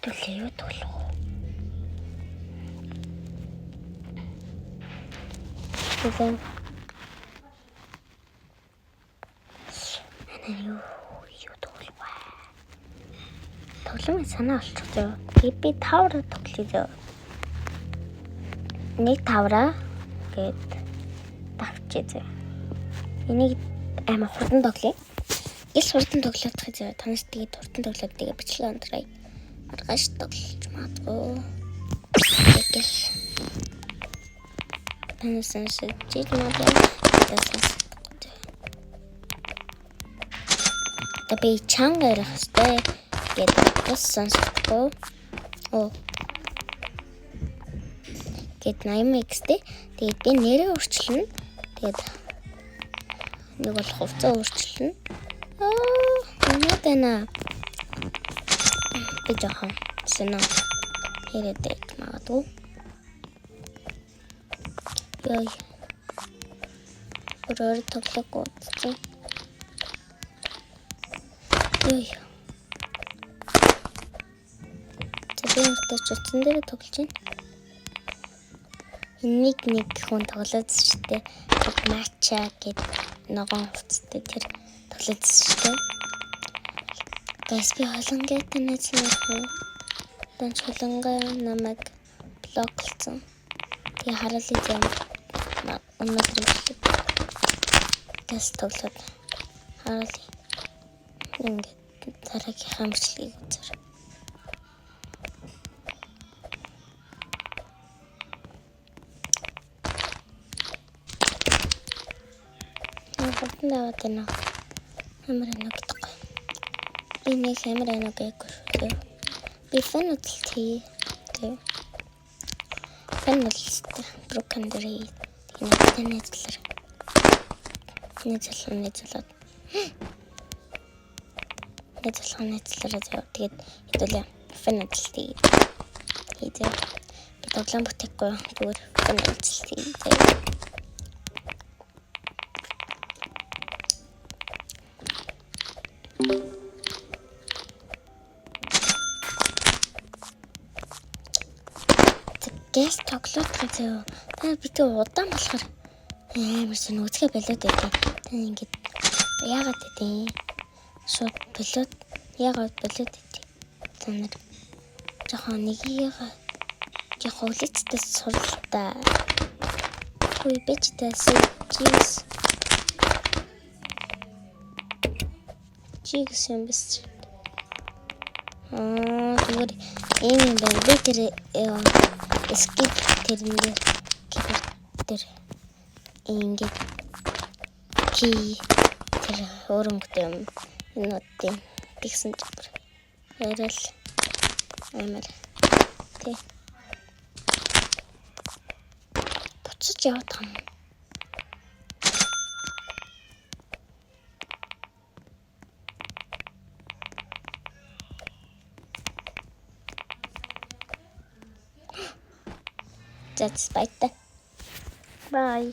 Хэдүүлээ юу тоглох вэ? Тэгвэл юу тоглох вэ? Тоглоомын санаа олчихлоо. Би тавраа тоглоё. Нэг тавраа гээд давчээ. Энийг амар хурдан тоглоё. Гэл хурдан тоглох гэж танаас тэгээд хурдан тоглоод тэгээд бичлэг ондраа. Маргааш тоглож магадгүй. Гэл танаас жиж магадгүй. Би чанга ярих хэвээр гэдэг бас сонсохгүй. Гэт 80x-тэй. Тэгээд би нэрээ өөрчилнө. Тэгээд нэг бол хувцас өөрчилнө. Надана. Би жоохон сэнэ хэрэдэг магадгүй. Яй. Өөрөөр тоглохгүй чинь. Яй. Тэгээд чөтсөн дээр тоглож байна. Нэг хүн тоглоод штэ. Матча гэд ногоон хувцастай тэр тоглоод штэ. Гэс би холонгээ танилцсан. Тэн холонгээ намайг блоклцсон. Тэгээ хараалын зам өнөөдөр гэс тоглоод хараалын ингээд цараагийн хамчлыг үзэр. Наваад байна. Амар нэгтгэхгүй. Би нэг амар нэггүй. Би фэнэлт хий. Фэнэлт broken dray. Тэгээд нэзлэр. Нэзлээд. Тэгээд хэдүүлээ фэнэлт хий. Хийдэ. Би тоглоом бүтэхгүй. Зүгээр фэнэлт хий. Гэс тоглоод байгаа. Та бид удаан болохоор амар сэн үзгээ болоод байдаг. Та ингэж яагаад гэдэг шууд болоод яагаад болоод байдаг. Та нар жоохон нэгийг жоохон үлээцтэй сурлаа. Хөөе бичтэй чиз. Чиз юм биш. Зүгээр ийм байна. Би тэр skip тэрнээр кибер ингээд ки тэр хөрөнгөтэй юм энүүдийн тэгсэн чигээр ярил амар тий буцаж яваад хам That's bye. Bye.